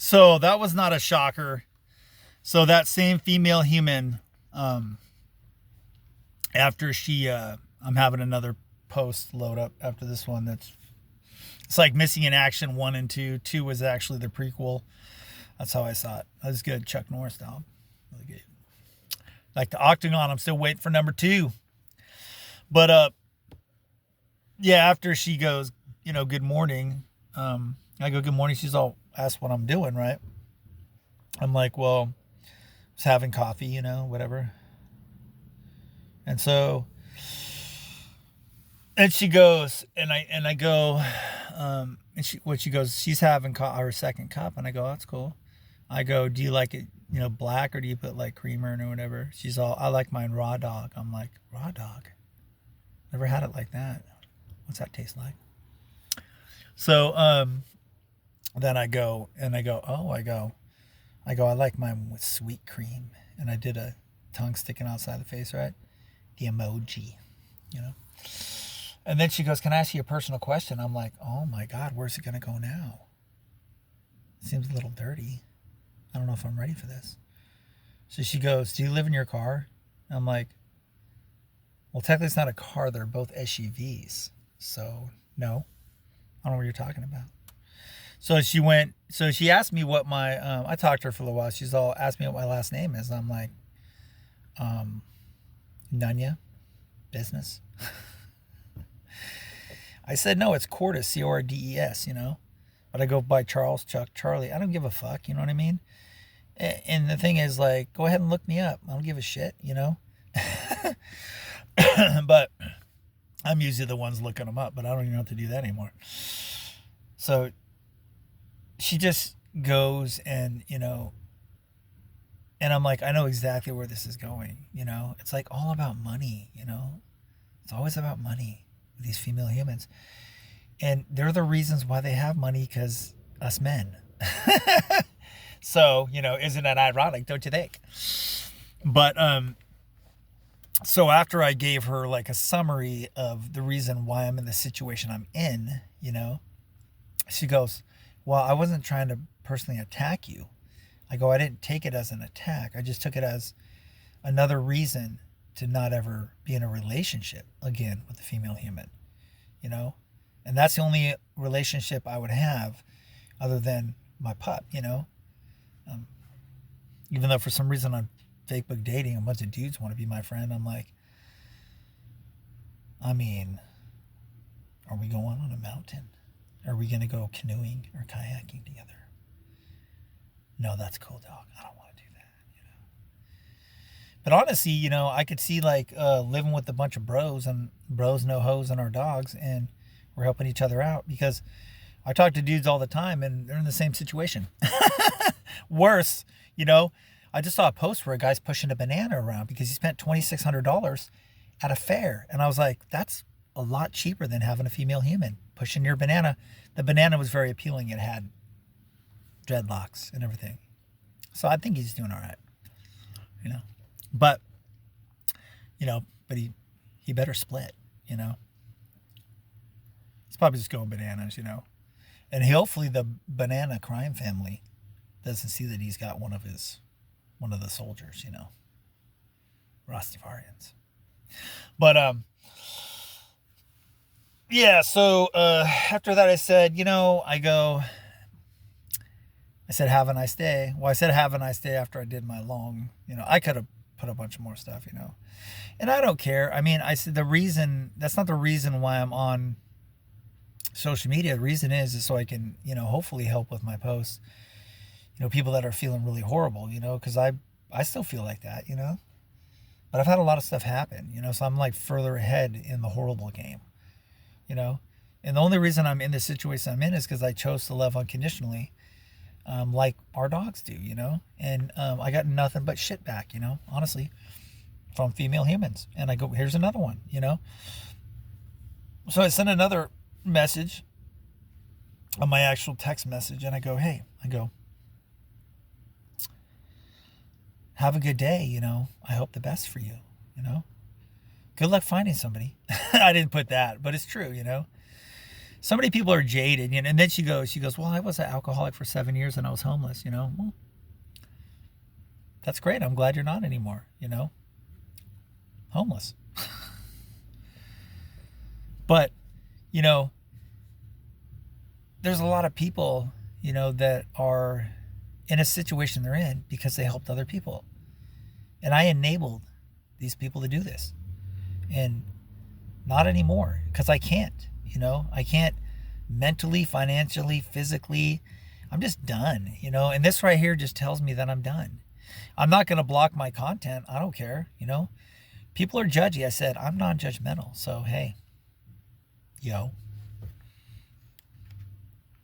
So that was not a shocker. So that same female human, um, after I'm having another post load up after this one. It's like Missing in Action 1 and 2. 2 was actually the prequel. That's how I saw it. That was good, Chuck Norris style. Really good. Like the Octagon, I'm still waiting for number 2. But yeah, after she goes, good morning. I go, good morning. She's all asked what I'm doing, right? I'm like, well, just having coffee, whatever. And so, and she goes, and I go, and she goes, she's having her second cup, and I go, that's cool. I go, do you like it, black, or do you put like creamer in or whatever? She's all, I like mine raw dog. I'm like, raw dog? Never had it like that. What's that taste like? So then I go, I like mine with sweet cream, and I did a tongue sticking outside the face, right? The emoji, you know. And then she goes, "Can I ask you a personal question?" I'm like, "Oh my God, where's it gonna go now? It seems a little dirty. I don't know if I'm ready for this." So she goes, "Do you live in your car?" I'm like, "Well, technically it's not a car. They're both SUVs. So no, I don't know what you're talking about." So she went. So she asked me what my. I talked to her for a little while. She's all asked me what my last name is. I'm like, Nunya, business. I said no. It's Cordes, Cordes. But I go by Charles, Chuck, Charlie. I don't give a fuck. You know what I mean? And the thing is, like, go ahead and look me up. I don't give a shit. But I'm usually the ones looking them up. But I don't even know how to do that anymore. So she just goes and I'm like, I know exactly where this is going. It's like all about money. It's always about money with these female humans, and they're the reasons why they have money, because us men. So isn't that ironic, don't you think? But so after I gave her like a summary of the reason why I'm in the situation I'm in, she goes, "Well, I wasn't trying to personally attack you." I go, "I didn't take it as an attack. I just took it as another reason to not ever be in a relationship again with a female human, And that's the only relationship I would have other than my pup, Even though for some reason on Facebook dating, a bunch of dudes want to be my friend. I'm like, I mean, are we going on a mountain? Are we going to go canoeing or kayaking together? No, that's cool, dog. I don't want to do that. But honestly, I could see like living with a bunch of bros, and bros no hoes and our dogs, and we're helping each other out, because I talk to dudes all the time and they're in the same situation. Worse, I just saw a post where a guy's pushing a banana around because he spent $2,600 at a fair. And I was like, that's a lot cheaper than having a female human pushing your banana. The banana was very appealing. It had dreadlocks and everything. So I think he's doing all right, But, but he better split, He's probably just going bananas, And hopefully the banana crime family doesn't see that he's got one of the soldiers, Rastafarians. But yeah, so after that I said, I said, have a nice day. Well, I said, have a nice day after I did my long, I could have put a bunch more stuff, And I don't care. I mean, I said that's not the reason why I'm on social media. The reason is so I can, hopefully help with my posts, people that are feeling really horrible, because I still feel like that, But I've had a lot of stuff happen, so I'm like further ahead in the horrible game, And the only reason I'm in the situation I'm in is because I chose to love unconditionally, like our dogs do, And I got nothing but shit back, honestly, from female humans. And I go, here's another one, So I sent another message on my actual text message, and I go, hey, have a good day, I hope the best for you, Good luck finding somebody. I didn't put that, but it's true, So many people are jaded, and then she goes, well, I was an alcoholic for 7 years and I was homeless, Well, that's great. I'm glad you're not anymore, homeless. But, you know, there's a lot of people, that are in a situation they're in because they helped other people. And I enabled these people to do this. And not anymore, because I can't, I can't mentally, financially, physically. I'm just done, and this right here just tells me that I'm done. I'm not going to block my content. I don't care, People are judgy. I said, I'm non-judgmental. So, hey, yo.